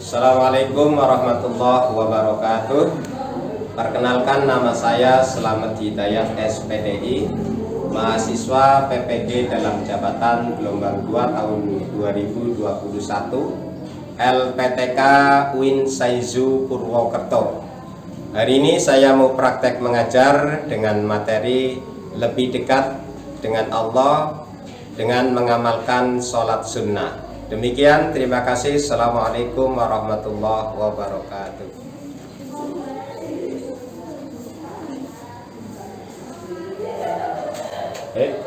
Assalamualaikum warahmatullahi wabarakatuh. Perkenalkan, nama saya Slamet Hidayat SPDI, mahasiswa PPG dalam jabatan gelombang 2 tahun 2021, LPTK UIN Saizu Purwokerto. Hari ini saya mau praktek mengajar dengan materi lebih dekat dengan Allah dengan mengamalkan sholat sunnah. Demikian, terima kasih. Assalamualaikum warahmatullahi wabarakatuh.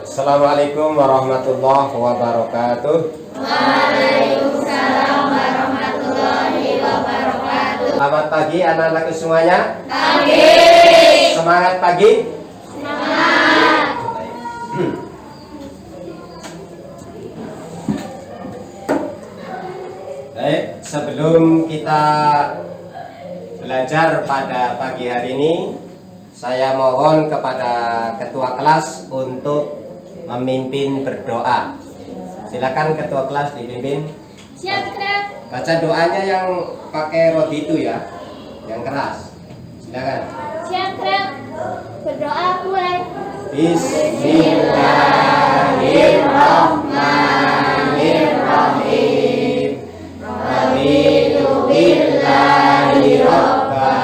Assalamualaikum warahmatullahi wabarakatuh. Waalaikumsalam warahmatullahi wabarakatuh. Selamat pagi anak-anak semuanya. Pagi. Semangat pagi. Semangat. Baik, sebelum kita belajar pada pagi hari ini, saya mohon kepada ketua kelas untuk memimpin berdoa. Silakan ketua kelas dipimpin. Siap, Kak. Baca doanya yang pakai rodi itu ya, yang keras. Silakan. Siap, Kak. Berdoa mulai. Bismillahirrahmanirrahim. Raditu billahi rabba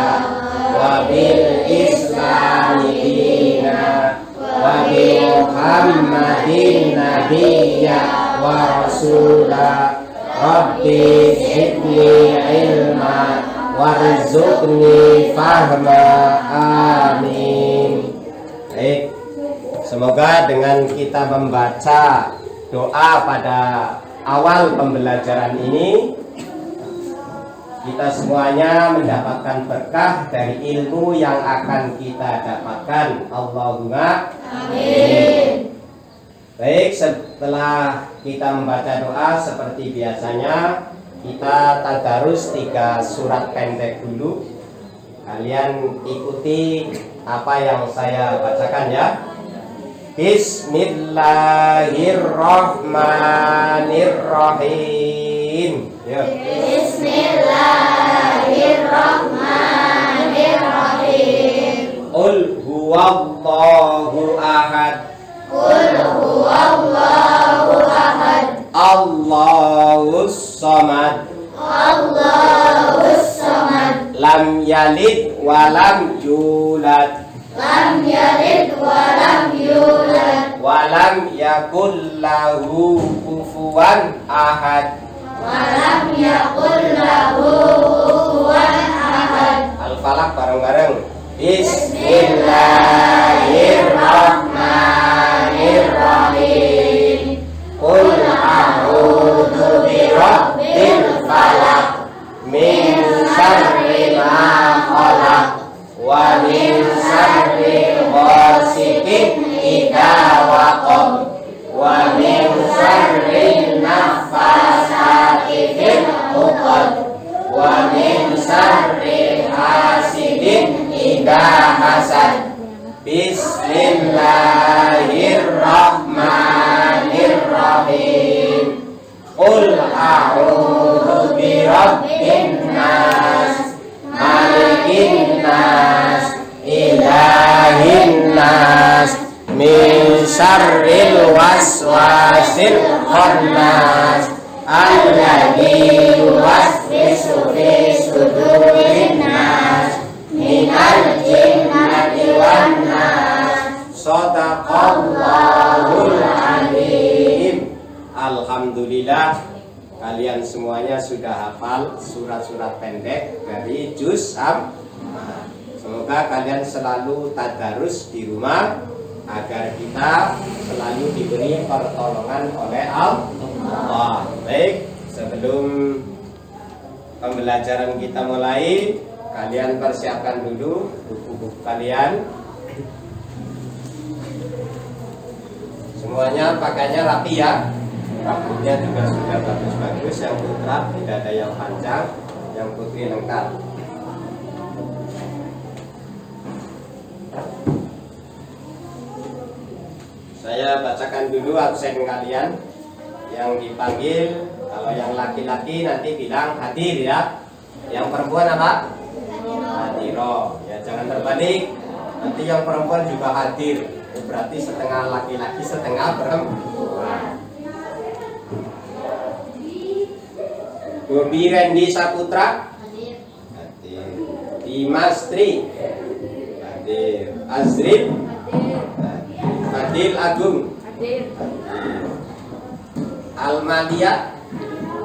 wa bil islami dina wa bi Muhammadin nabiyya wa rasula. Rabbi zidni ilma warzuqni fahma. Amin. Baik, semoga dengan kita membaca doa pada awal pembelajaran ini, kita semuanya mendapatkan berkah dari ilmu yang akan kita dapatkan. Allahumma amin. Baik, setelah kita membaca doa seperti biasanya, kita tadarus 3 surat pendek dulu. Kalian ikuti apa yang saya bacakan ya. Bismillahirrahmanirrahim. Yuk. Bismillahirrahmanirrahim. Qul huwallahu ahad. Qul huwallahu ahad. Allahus samad. Allahus samad. Lam yalid wa lam yulad. Lam yalid wa lam yulad. Wa lam yakul lahu kufuwan ahad. Wa lam yakul lahu kufuwan ahad. Al-Falaq bareng-bareng. Bismillahirrahmanirrahim. Qul a'udzu birabbil falaq min syarri ma khalaq wa min syarri ghasiqin idza waqab wa min syarri naffasati fil 'uqad wa min syarri hasidin idza hasad. Bismillahirrahmanirrahim. Qul a'udzu birabbin nas, malikin nas, ilahin nas, min syarril waswasil khannas, alladzi yuwaswisu fi sudurin nas, minal jinnati wan nas. Shadaqallahul alim. Alhamdulillah, kalian semuanya sudah hafal surat-surat pendek dari juz Amma. Semoga kalian selalu tadarus di rumah agar kita selalu diberi pertolongan oleh Allah. Baik, sebelum pembelajaran kita mulai, kalian persiapkan dulu buku-buku kalian. Semuanya pakainya rapi ya. Rambutnya juga sudah bagus-bagus, yang putra tidak ada yang panjang, yang putri lengkap. Saya bacakan dulu absen kalian yang dipanggil. Kalau yang laki-laki nanti bilang hadir ya. Yang perempuan apa? Hadiro. Ya, jangan terbalik. Nanti yang perempuan juga hadir. Berarti setengah laki-laki, setengah perempuan. Bobi Randy Saputra hadir. Dimas Tri hadir. Azril hadir. Fadil Agung hadir. Almalia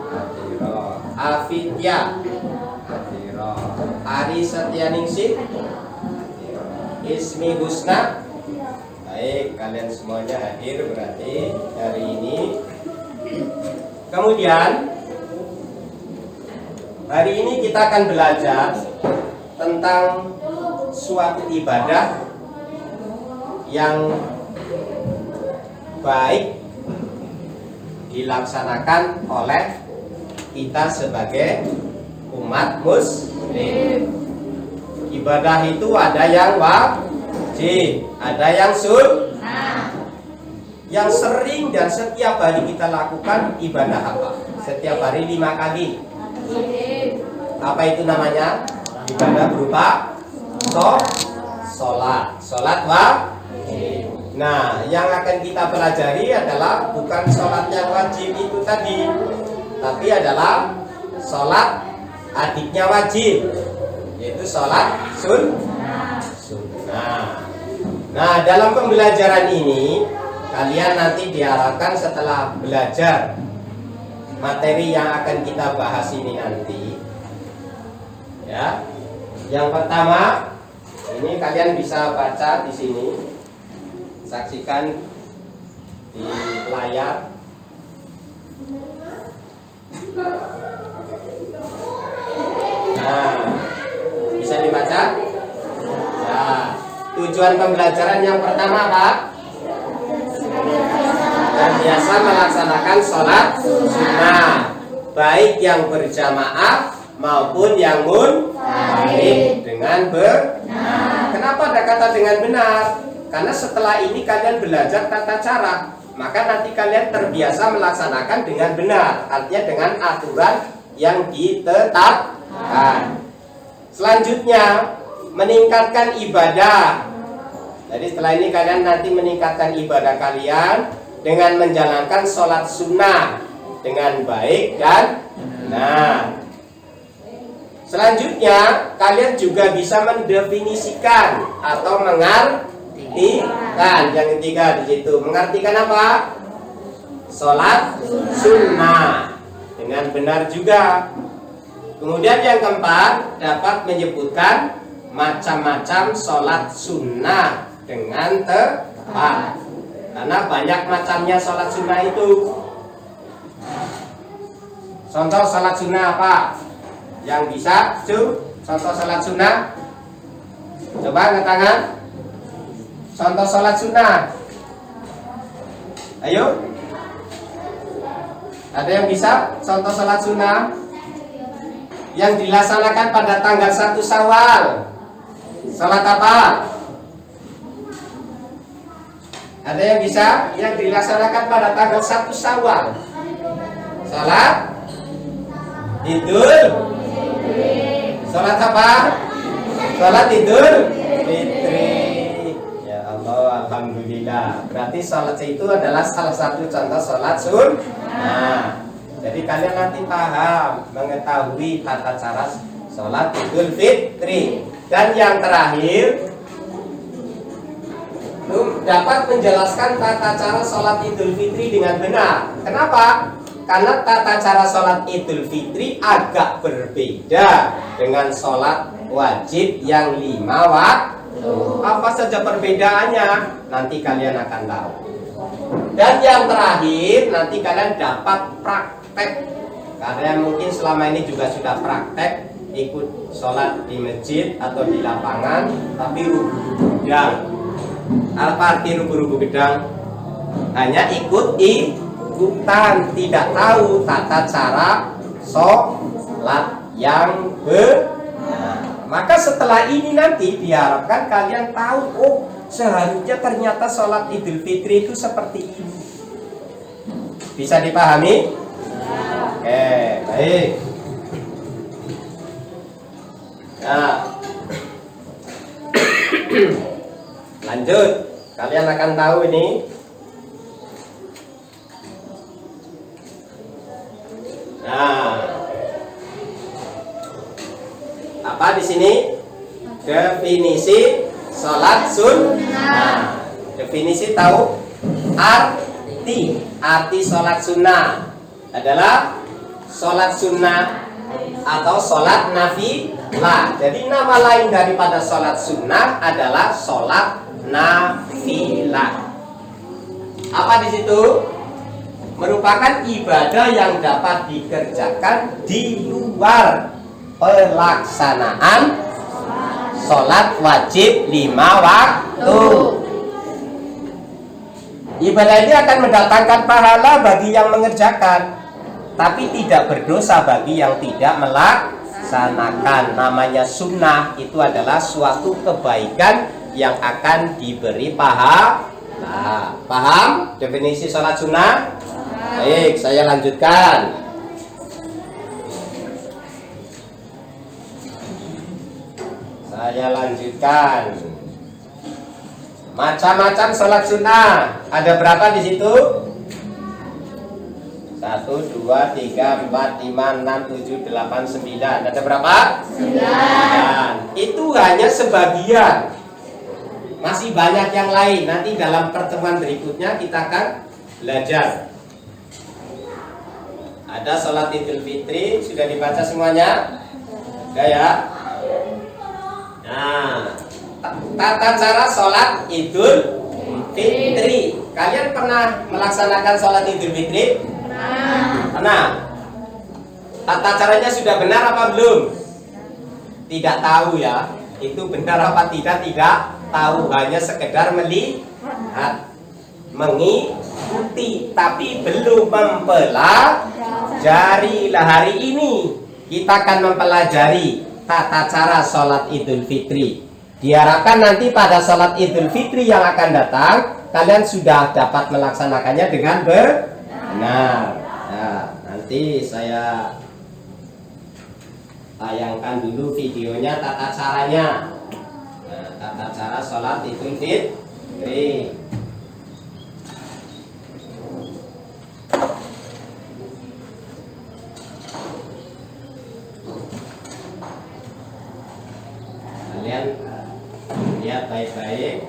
hadir. Afidya hadir. Ari Setyaningsih hadir. Ismi Husna. Baik, kalian semuanya hadir berarti hari ini. Kemudian hari ini kita akan belajar tentang suatu ibadah yang baik dilaksanakan oleh kita sebagai umat muslim. Ibadah itu ada yang wajib, ada yang sunnah. Yang sering dan setiap hari kita lakukan ibadah apa? Setiap hari 5 kali. Apa itu namanya? Ibadah berupa sholat wajib. Nah, yang akan kita pelajari adalah bukan sholat yang wajib itu tadi, tapi adalah sholat adiknya wajib, yaitu sholat sunnah. Nah, dalam pembelajaran ini kalian nanti diharapkan setelah belajar materi yang akan kita bahas ini nanti, ya. Yang pertama, ini kalian bisa baca di sini, saksikan di layar. Nah, bisa dibaca? Nah, tujuan pembelajaran yang pertama apa? Dan biasa melaksanakan sholat sunnah, baik yang berjamaah maupun yang munfarid dengan benar. Kenapa ada kata dengan benar? Karena setelah ini kalian belajar tata cara, maka nanti kalian terbiasa melaksanakan dengan benar, artinya dengan aturan yang ditetapkan. Selanjutnya, meningkatkan ibadah. Jadi setelah ini kalian nanti meningkatkan ibadah kalian dengan menjalankan sholat sunnah dengan baik dan benar. Selanjutnya, kalian juga bisa mendefinisikan atau mengartikan. Yang ketiga di situ, mengartikan apa? Sholat sunnah dengan benar juga. Kemudian yang keempat, dapat menyebutkan macam-macam sholat sunnah dengan tepat. Karena banyak macamnya sholat sunnah itu. Contoh sholat sunnah apa? Yang bisa, contoh sholat sunnah. Coba angkat tangan. Contoh sholat sunnah. Ayo. Ada yang bisa? Contoh sholat sunnah yang dilaksanakan pada tanggal 1 Syawal. Sholat apa? Ada yang bisa? Yang dilaksanakan pada tanggal 1 Syawal. Sholat Idul. Sholat apa? Sholat Idul Fitri. Ya Allah, alhamdulillah. Berarti sholat itu adalah salah satu contoh sholat sunnah. Jadi kalian nanti paham, mengetahui tata cara sholat Idul Fitri. Dan yang terakhir, dapat menjelaskan tata cara sholat Idul Fitri dengan benar. Kenapa? Karena tata cara sholat Idul Fitri agak berbeda dengan sholat wajib yang 5 waktu. Apa saja perbedaannya? Nanti kalian akan tahu. Dan yang terakhir, nanti kalian dapat praktek. Karena mungkin selama ini juga sudah praktek ikut sholat di masjid atau di lapangan, tapi rubuh gedang. Apa arti rubuh gedang? Hanya ikutan, tidak tahu tata cara sholat yang benar. Maka setelah ini nanti diharapkan kalian tahu, oh seharusnya ternyata sholat Idul Fitri itu seperti ini. Bisa dipahami? Oke, baik. Nah, lanjut. Kalian akan tahu ini. Nah, apa di sini? Definisi sholat sunnah. Definisi tahu? Arti sholat sunnah adalah sholat sunnah atau sholat nafilah. Jadi nama lain daripada sholat sunnah adalah sholat nafilah. Apa di situ? Merupakan ibadah yang dapat dikerjakan di luar pelaksanaan sholat wajib 5 waktu. Ibadah ini akan mendatangkan pahala bagi yang mengerjakan, tapi tidak berdosa bagi yang tidak melaksanakan. Namanya sunnah, itu adalah suatu kebaikan yang akan diberi pahala. Paham definisi sholat sunnah? Baik, saya lanjutkan. Macam-macam sholat sunnah. Ada berapa di situ? 1, 2, 3, 4, 5, 6, 7, 8, 9. Ada berapa? 9. Itu hanya sebagian. Masih banyak yang lain. Nanti dalam pertemuan berikutnya kita akan belajar. Ada sholat Idul Fitri. Sudah dibaca semuanya? Sudah ya? Nah, tata cara sholat Idul Fitri. Kalian pernah melaksanakan sholat Idul Fitri? Pernah. Tata caranya sudah benar apa belum? Tidak tahu ya. Itu benar apa tidak tahu. Hanya sekedar melihat, mengikuti, tapi belum mempelajari. Lah hari ini kita akan mempelajari tata cara sholat Idul Fitri. Diharapkan nanti pada sholat Idul Fitri yang akan datang, kalian sudah dapat melaksanakannya dengan benar. Nah, nanti saya tayangkan dulu videonya tata caranya. Nah, tata cara sholat Idul Fitri. Kalian lihat baik-baik.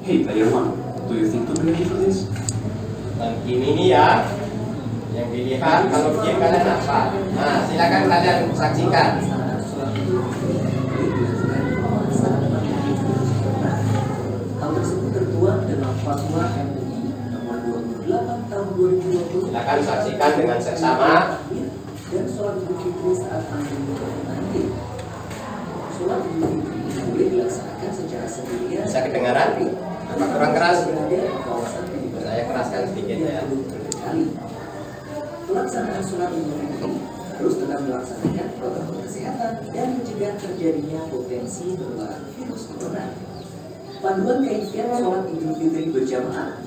Hey, Tayarwan, do you think you're ready for this? Dan ini ya, yang dilihat kalau game kalian apa? Nah, silakan kalian saksikan. Hal tersebut tertuang dalam Fatwa MUI nomor 28 tahun 2020. Silakan saksikan dengan seksama. Dan sholat Idul Fitri saat pandemi COVID-19. Sholat Idul Fitri boleh dilaksanakan secara sendirian. Bisa kedengaran? Apa kurang keras? Berada di kawasan pendidikan. Saya keraskan sedikit ya. Pelaksanaan sholat Idul Fitri harus tetap melaksanakan protokol kesehatan dan mencegah terjadinya potensi penularan virus corona. Panduan kaifiat sholat Idul Fitri berjamaah.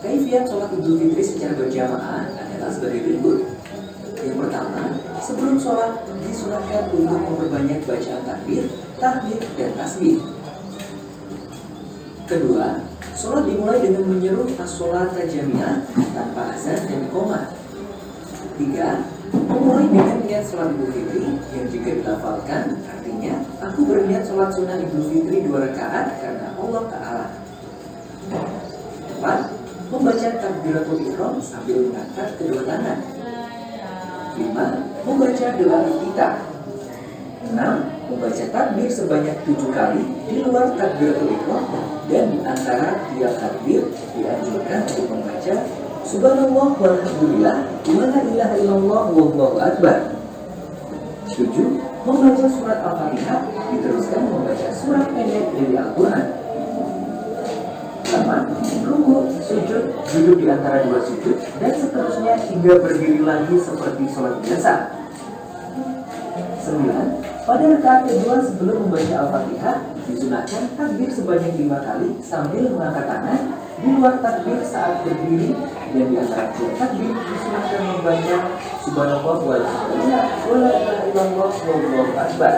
Kaifiat sholat Idul Fitri secara berjamaah adalah sebagai berikut. Yang pertama, sebelum sholat disunahkan untuk memperbanyak bacaan takbir, tahmid, dan tasbih. Kedua, sholat dimulai dengan menyeru as-sholat jami'ah tanpa azan dan iqamah. Tiga, memulai dengan niat sholat Idul Fitri yang jika dilafalkan artinya aku berniat sholat sunnah Idul Fitri 2 rakaat karena Allah Ta'ala. 4. Membaca takbiratul ihram sambil mengangkat kedua tangan. 5. Membaca doa iftitah. 6. Membaca takbir sebanyak 7 kali di luar takbiratul ihram, dan di antara tiap takbir dianjurkan untuk membaca Subhanallah walhamdulillah wa la ilaha illallah wallahu akbar. 7. Membaca surat Al-Fatihah diteruskan membaca surat pendek dari Al-Quran. 8. Rukuk, sujud, duduk di antara dua sujud, dan seterusnya hingga berdiri lagi seperti sholat biasa. 9. Pada rakaat kedua sebelum membaca Al-Fatihah, Disunahkan takbir sebanyak 5 kali sambil mengangkat tangan di luar takbir saat berdiri, dan di antara dua takbir disunahkan membaca subhanallah walhamdulillah wala ilaha illallah wallahu akbar.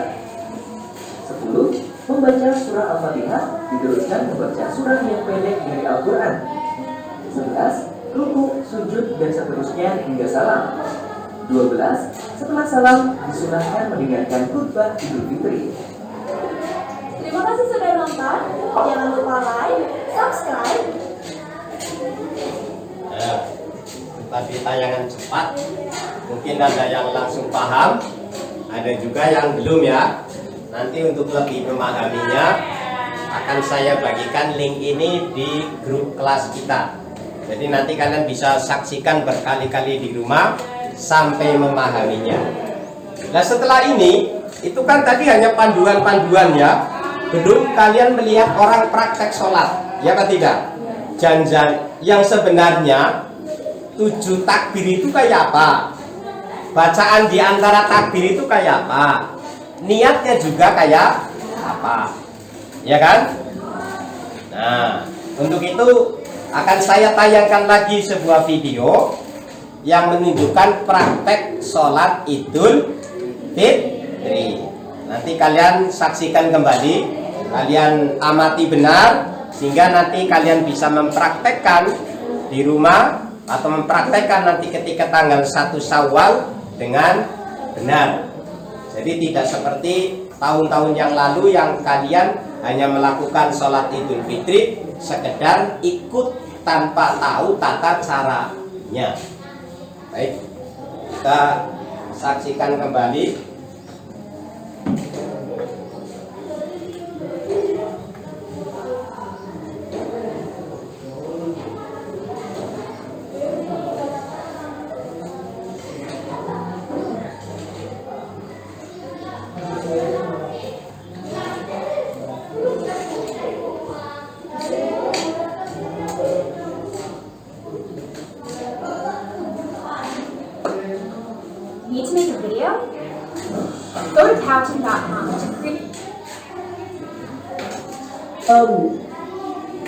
10. Membaca surah Al-Fatihah, diteruskan membaca surah yang pendek dari Al-Quran. 11. Ruku, sujud, dan seterusnya hingga salam. 12. Setelah salam, disunahkan mendengarkan khutbah Idul Fitri. Terima kasih sudah nonton. Jangan lupa like, subscribe. Nah, tadi tayangan cepat, mungkin ada yang langsung paham, ada juga yang belum ya. Nanti untuk lebih memahaminya akan saya bagikan link ini di grup kelas kita. Jadi nanti kalian bisa saksikan berkali-kali di rumah sampai memahaminya. Nah setelah ini, itu kan tadi hanya panduan-panduan ya. Belum kalian melihat orang praktek sholat, ya kan tidak? Jangan yang sebenarnya 7 takbir itu kayak apa? Bacaan di antara takbir itu kayak apa? Niatnya juga kayak apa? Ya kan? Nah, untuk itu akan saya tayangkan lagi sebuah video yang menunjukkan praktek sholat Idul Fitri. Nanti kalian saksikan kembali, kalian amati benar, sehingga nanti kalian bisa mempraktekkan di rumah atau mempraktekkan nanti ketika tanggal 1 Syawal dengan benar. Jadi tidak seperti tahun-tahun yang lalu yang kalian hanya melakukan sholat Idul Fitri sekedar ikut tanpa tahu tata caranya. Baik, kita saksikan kembali. Need to make a video? Go to powtoon.com to create.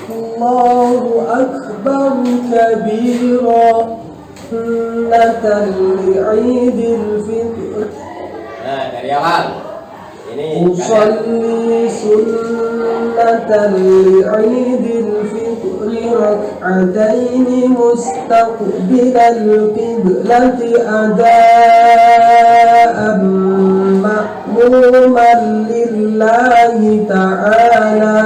الله أكبر كبيرا سنة لعيد الفطر Nah, dari awal. Ini أصلي سنة لعيد الفطر ركعتين مستقبل القبلة أداء مأموما لله تعالى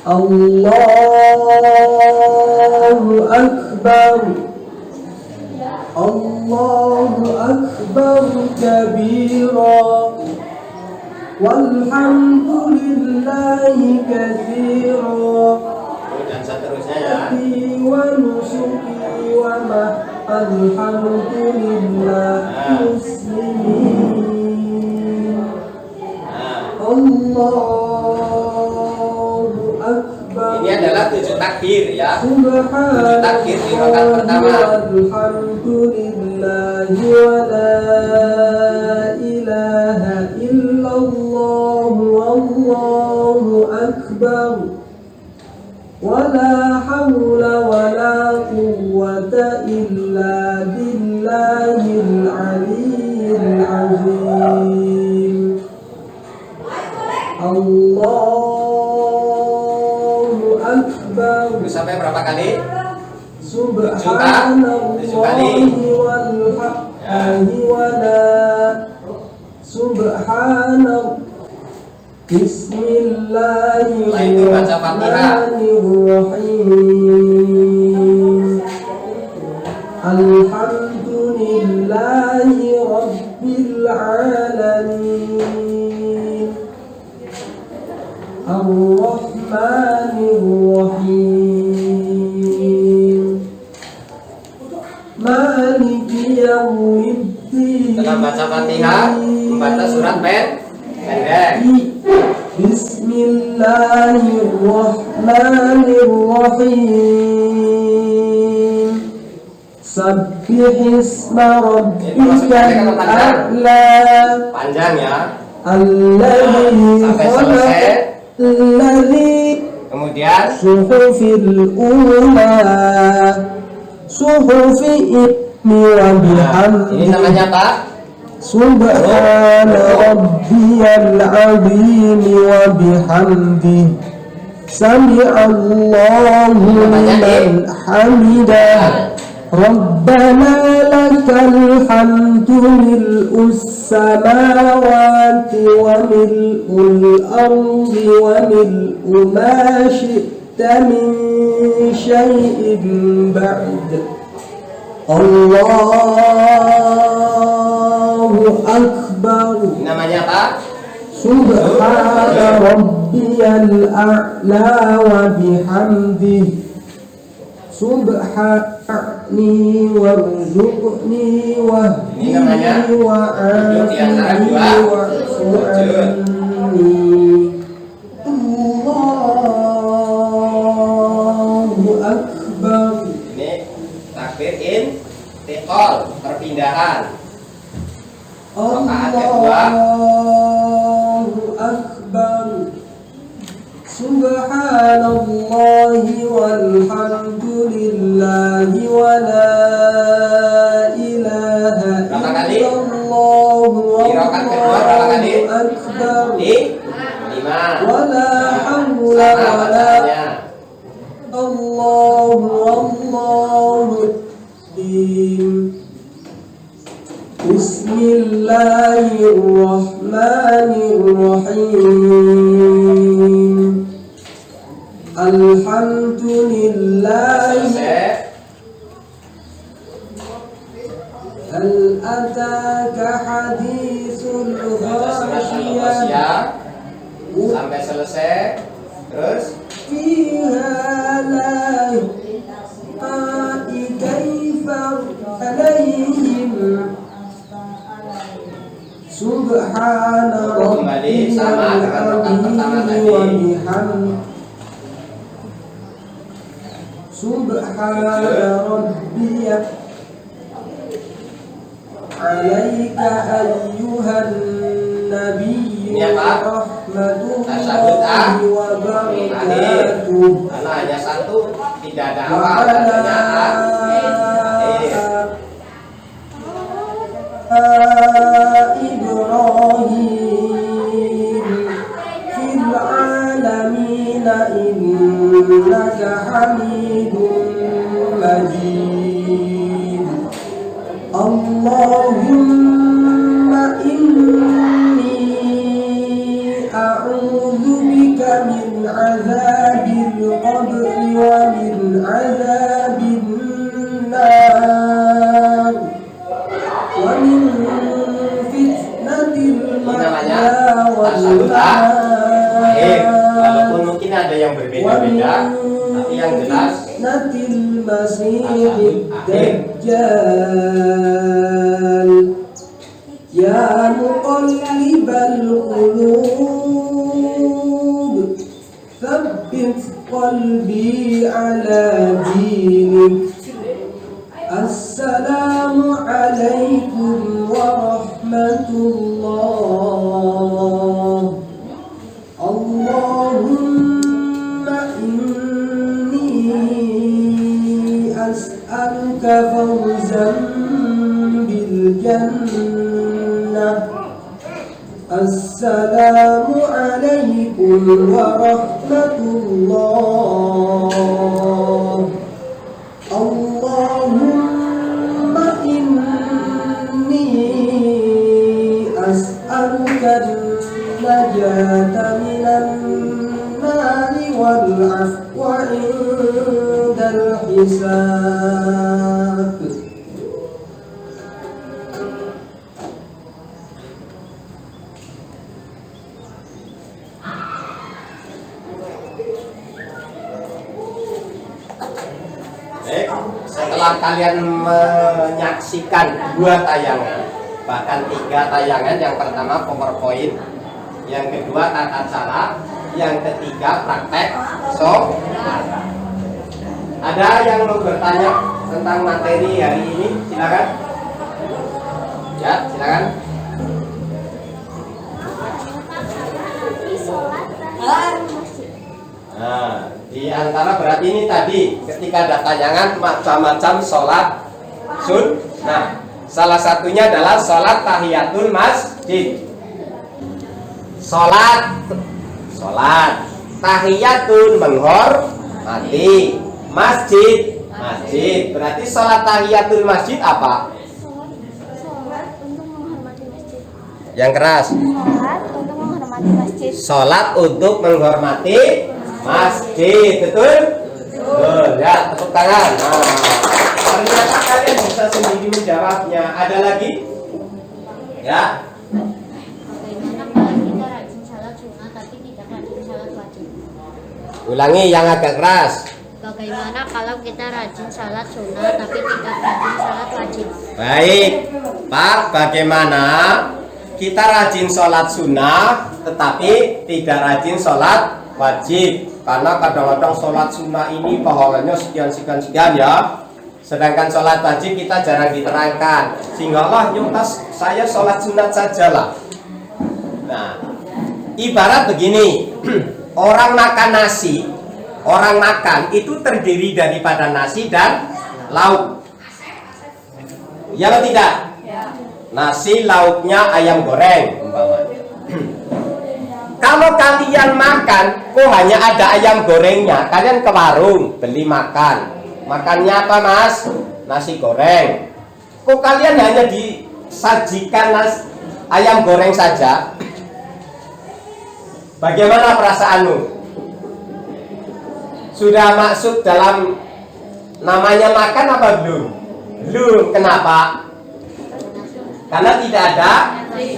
الله أكبر الله أكبر كبيرا والحمد لله كثيرا dan seterusnya ya. ونسكي وما الحمد لله مسلمين Nah, الله أكبر ini adalah 7 takbir ya. سبحان takbir di rakaat pertama. والحمد لله ولا إله إلا الله والله أكبر ولا حول ولا قوة إلا بالله العلي العظيم الله أكبر Terus sampai berapa kali? سبحان الله والحمد ولا سبحان بسم الله الرحمن الرحيم الحمد لله رب العالمين الرحمن الرحيم مالك يوم الدين Setelah baca Fatihah, membaca surat pendek. Bismillahirrahmanirrahim. Sabbih isma rabbikal a'la. Panjang ya. Alladzi Sampai selesai. alladzi Kemudian suhufil ula suhufi ibni wa ini bihamdi namanya apa? subhana rabbiyal azim wa bihamdi sami'allahu liman hamidah rabbana lakal hamdu mil'us samawati wa mil'ul ardi wa mil'u ma syi'ta min syai'in ba'd Allahu akbar Ini namanya apa? subhana rabbiyal a'la wa bihamdihi subhani warzuqni Ini namanya wahdini wa duduk di antara afini dua wa'fu sujud. anni Allahu akbar. Ini takbir intiqal, perpindahan. Rakaat kedua. Allahu akbar. Subhanallahi walhamdulillahi wa la ilaha Berapa kali? illallah Di rakaat kedua berapa kali? akbar Di 5. wa la hawla Sama wa la bacaannya. Allahu Bismillahirrahmanirrahim. Alhamdulillahi Selesai. hal ataka haditsul Baca surat ghashiyah Al-Ghasyiyah sampai selesai. Terus fiha la kaifa alaihim subhana kembali sama dengan rakaat pertama tadi. wa bihamdihi subhana rabbiyya alaika ayyuhan nabiyyu Ini apa? rahmatullahi wa barakatuh karena hanya satu, tidak ada wa awal, adanya akhir. Ibrahim fil alamin innaka hamidum majid Allahumma inni a'udzu bika min azabil qabri wa min azabin nar wa min fitnatil mahya wal Akhir. Walaupun mamat mungkin ada yang wa min berbeda-beda, tapi yang jelas fitnatil masiihid dajjal ya muqallibal qulub tsabbit qalbi ala dinik Assalamu alaikum warahmatullah Allahumma inni as'aluka fawzan bil jannah Assalamu alaikum warahmatullah Allahumma inni as'aluka an-najata minan nari wal afwa indal hisab Baik, setelah kalian menyaksikan 2 tayangan, bahkan 3 tayangan, yang pertama PowerPoint, yang kedua tata cara, yang ketiga praktek ada yang mau bertanya tentang materi hari ini? Silakan. Ya, silakan. Nah, di antara berarti ini tadi ketika ada tayangan macam-macam sholat sunnah. Salah satunya adalah sholat tahiyatul masjid. Sholat tahiyatun menghormati, masjid berarti sholat tahiyatul masjid apa? Sholat untuk menghormati masjid. Yang keras. Sholat untuk menghormati masjid. Sholat untuk menghormati masjid, betul? Betul. Ya, tepuk tangan. Nah, ternyata kalian bisa sendiri menjawabnya. Ada lagi? Ya. Bagaimana kalau kita rajin sholat sunnah tapi tidak rajin sholat wajib? Ulangi yang agak keras. Bagaimana kalau kita rajin sholat sunnah tapi tidak rajin sholat wajib? Baik, Pak. Bagaimana kita rajin sholat sunnah tetapi tidak rajin sholat wajib? Karena kadang-kadang sholat sunnah ini pahalanya sekian ya. Sedangkan sholat wajib kita jarang diterangkan. Sehingga Allah nyuntas saya sholat sunat saja lah. Nah, ibarat begini. Orang makan nasi, orang makan itu terdiri daripada nasi dan lauk. Ya atau tidak? Nasi lauknya ayam goreng umpamanya. Kalau kalian makan, kok hanya ada ayam gorengnya, kalian ke warung beli makan. Makannya apa, Mas? Nasi goreng. Kok kalian hanya disajikan ayam goreng saja? Bagaimana perasaanmu? Sudah masuk dalam namanya makan apa belum? Belum. Kenapa? Karena tidak ada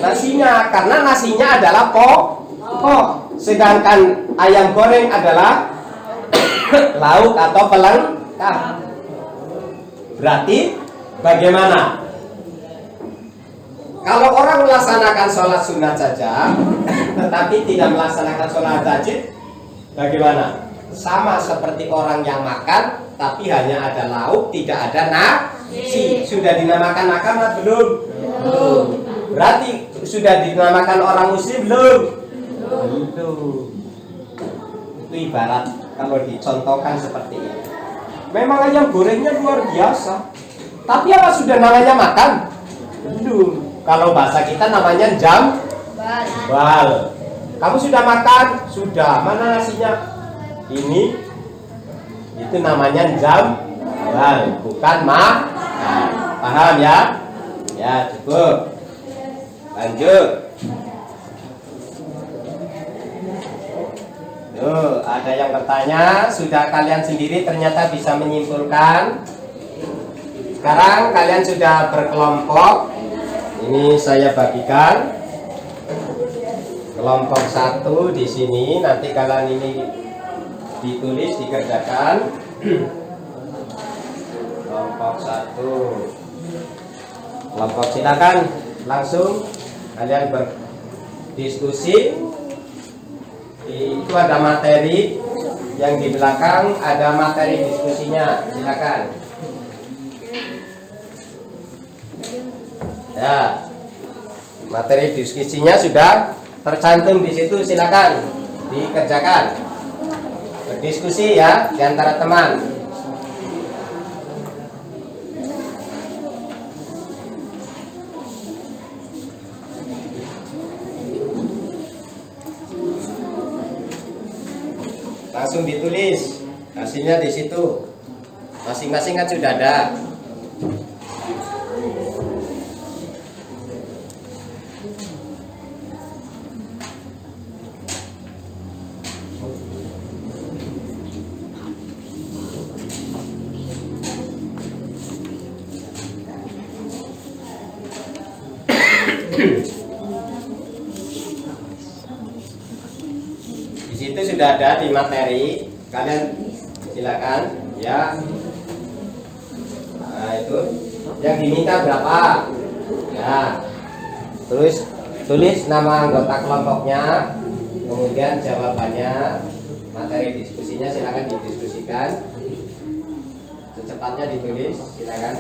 nasinya. Karena nasinya adalah pokok. Sedangkan ayam goreng adalah lauk atau pelengkap. Berarti bagaimana? Kalau orang melaksanakan sholat sunat saja tetapi tidak melaksanakan sholat wajib, bagaimana? Sama seperti orang yang makan tapi hanya ada lauk, tidak ada nasi. Sudah dinamakan makan atau belum? Belum. Berarti sudah dinamakan orang muslim belum? Belum. Itu ibarat kalau dicontohkan seperti ini. Memang ayam gorengnya luar biasa. Tapi apa sudah namanya makan? Belum. Kalau bahasa kita namanya jambal. Kamu sudah makan? Sudah. Mana nasinya? Ini. Itu namanya jambal, bukan makan. Paham ya? Ya, cukup. Lanjut. Tuh, ada yang bertanya, sudah kalian sendiri ternyata bisa menyimpulkan. Sekarang kalian sudah berkelompok. Ini saya bagikan. Kelompok 1 di sini, nanti kalian ini ditulis, dikerjakan. Kelompok 1. Kelompok silakan langsung kalian berdiskusi. Itu ada materi yang di belakang, ada materi diskusinya. Silakan. Ya, materi diskusinya sudah tercantum di situ. Silakan dikerjakan. Berdiskusi ya di antara teman. Langsung ditulis hasilnya di situ. Masing-masing kan sudah ada. Di situ sudah ada di materi, kalian silakan ya. Nah, itu yang diminta berapa? Ya. Terus tulis nama anggota kelompoknya, kemudian jawabannya, materi diskusinya silakan didiskusikan. Secepatnya ditulis, silakan.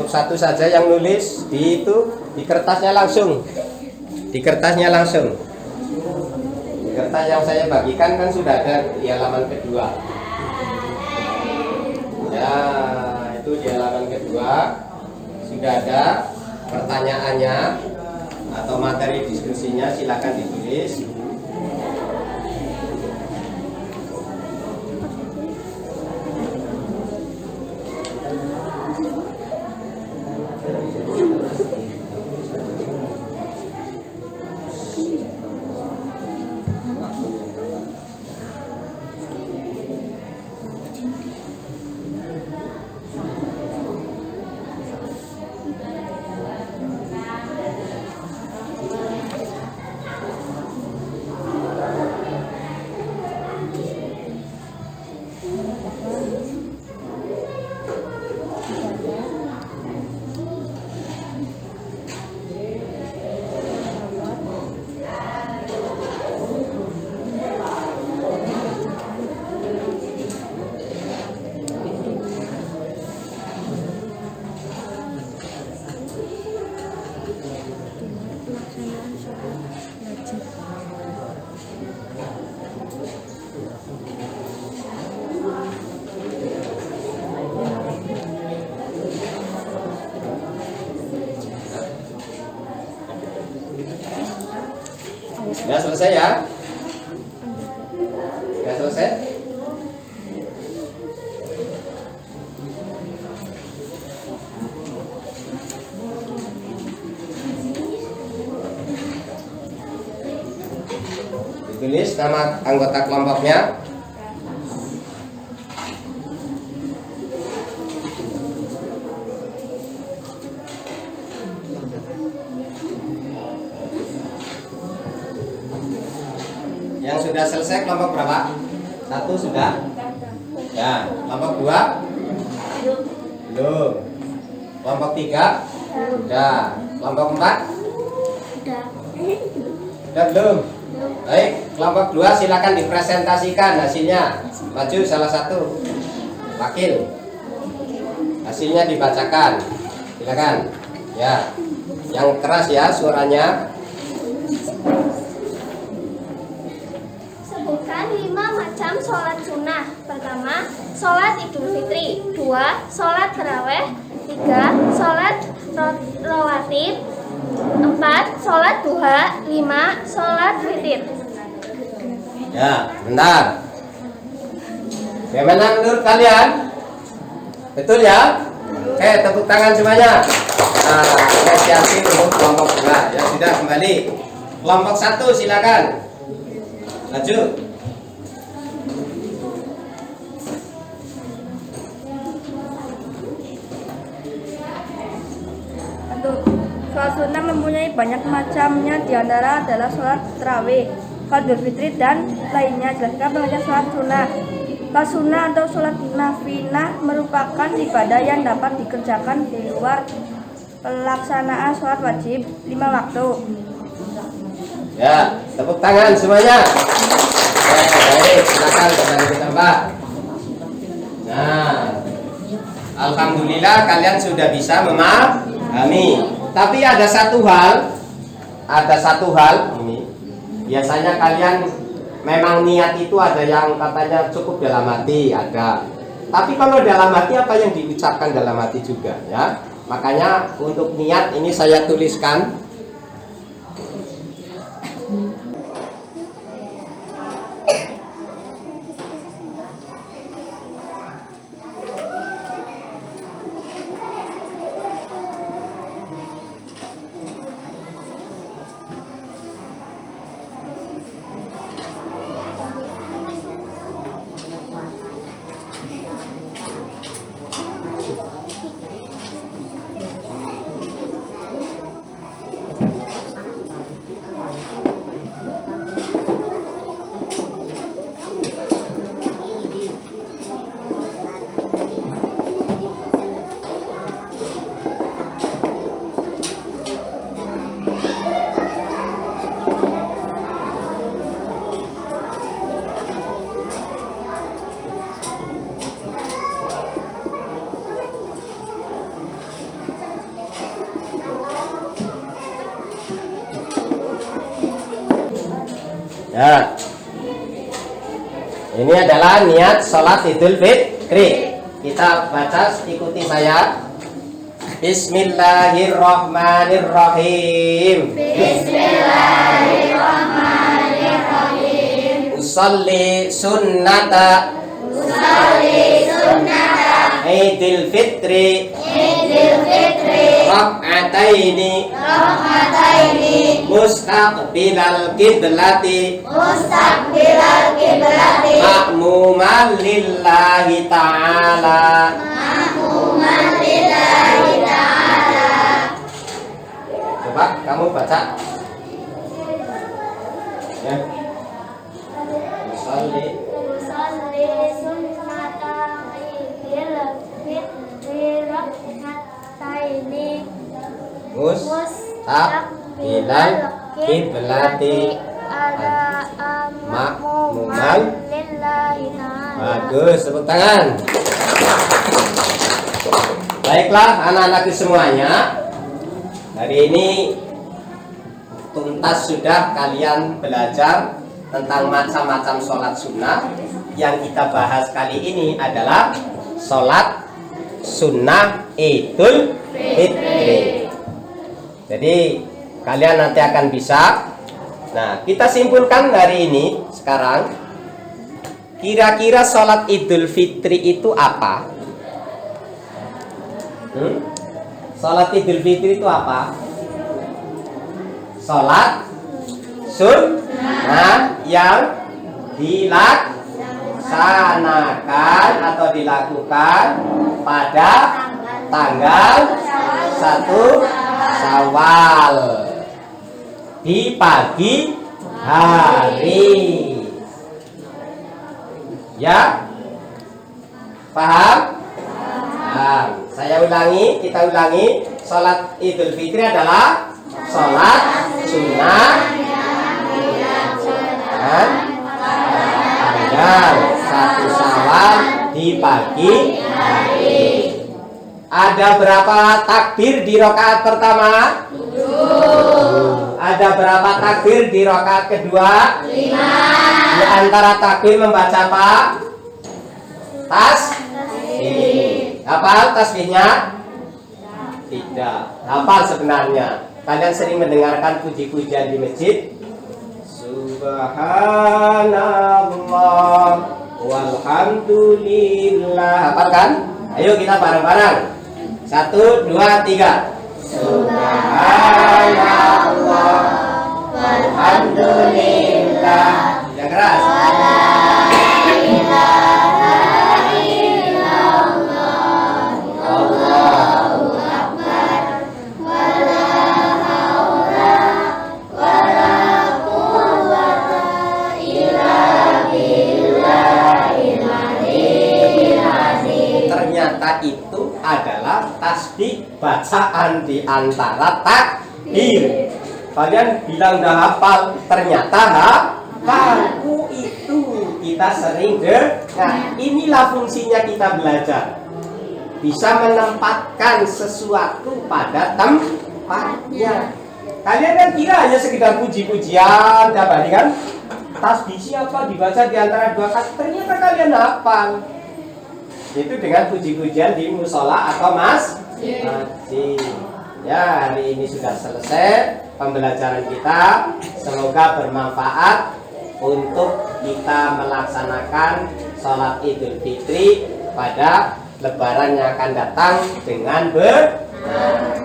Cukup satu saja yang nulis di di kertasnya langsung. Di kertasnya langsung. Di kertas yang saya bagikan kan sudah ada di halaman kedua. Ya, itu di halaman kedua sudah ada pertanyaannya atau materi diskusinya, silakan ditulis. Ya selesai ya? Ya selesai? Ditulis nama anggota kelompoknya. Yang sudah selesai kelompok berapa? Satu sudah? Ya, kelompok dua? Belum. Kelompok tiga? Sudah. Kelompok empat? Sudah belum? Baik, kelompok dua silakan dipresentasikan hasilnya. Maju salah satu wakil. Hasilnya dibacakan. Silakan. Ya, yang keras ya suaranya. Sebutkan 5 macam sholat sunnah. Pertama, sholat Idul Fitri. 2, sholat taraweh. 3, sholat rawatib. 4, sholat duha. 5, sholat witir. Ya, bentar. Bagaimana menurut kalian? Betul ya? Oke, tepuk tangan semuanya. Nah, apresiasi untuk kelompok dua. Ya sudah, kembali. Kelompok satu silakan. Maju. Sholat sunnah mempunyai banyak macamnya, diantara adalah sholat tarawih, sholat Idul Fitri dan lainnya. Jelaskan pengertian sholat sunnah. Sholat sunnah atau sholat nafilah merupakan ibadah yang dapat dikerjakan di luar pelaksanaan sholat wajib 5 waktu. Ya, tepuk tangan semuanya. Baik, silakan kembali ke tempat. Nah, alhamdulillah kalian sudah bisa memahami. Tapi ada satu hal ini. Biasanya kalian memang niat itu ada yang katanya cukup dalam hati, ada. Tapi kalau dalam hati apa yang diucapkan dalam hati juga ya. Makanya untuk niat ini saya tuliskan. Ya. Ini adalah niat sholat Idul Fitri. Kita baca, ikuti saya. Bismillahirrahmanirrahim. Bismillahirrahmanirrahim. Usalli sunnata Idul Fitri Rak'ataini Mustaqbilal kiblati Ma'muman lillahi ta'ala. Coba kamu baca ya. Usalli Mustaqbilal kiblati Ma'muman. Bagus, tepuk tangan. Baiklah anak-anakku semuanya, hari ini tuntas sudah kalian belajar tentang macam-macam sholat sunnah. Yang kita bahas kali ini adalah sholat sunnah Idul Fitri. Jadi kalian nanti akan bisa. Nah, kita simpulkan hari ini sekarang. Kira-kira sholat Idul Fitri itu apa? Sholat Idul Fitri itu apa? Sholat sunnah yang dilaksanakan atau dilakukan pada tanggal 1 Syawal di pagi hari. Ya? Paham? Paham. Saya ulangi, kita ulangi. Sholat Idul Fitri adalah sholat sunnah tanggal 1 Syawal di pagi hari. Ada berapa takbir di rakaat pertama? 7. Ada berapa takbir di rakaat kedua? 5. Di antara takbir membaca apa? Tasbih. Hafal tasbihnya? Tidak. Hafal sebenarnya. Kalian sering mendengarkan puji-pujian di masjid. Subhanallah walhamdulillah. Hafal kan? Ayo kita bareng-bareng. 1, 2, 3. Subhanallah walhamdulillah. Yang keras. Ternyata itu adalah tasbih bacaan di antara takbir. Kalian bilang udah hafal, ternyata hafal. Itu kita sering dengar. Inilah fungsinya kita belajar. Bisa menempatkan sesuatu pada tempatnya. Kalian kan kira hanya sekedar puji-pujian tiap hari kan? Tasbih siapa dibaca di antara 2 kali, ternyata kalian hafal. Itu dengan puji-pujian di musola atau masjid. Ya, hari ini sudah selesai pembelajaran kita. Semoga bermanfaat untuk kita melaksanakan sholat Idul Fitri pada Lebaran yang akan datang dengan benar.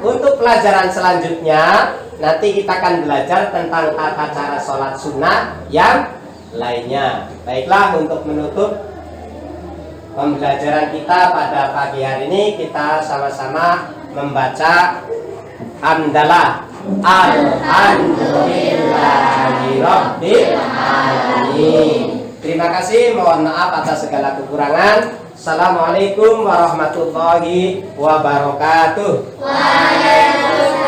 Untuk pelajaran selanjutnya, nanti kita akan belajar tentang tata cara sholat sunnah yang lainnya. Baiklah, untuk menutup pembelajaran kita pada pagi hari ini, kita sama-sama membaca hamdalah alhamdulillahirabbil alamin. Terima kasih, mohon maaf atas segala kekurangan. Assalamualaikum warahmatullahi wabarakatuh. Waalaikumsalam.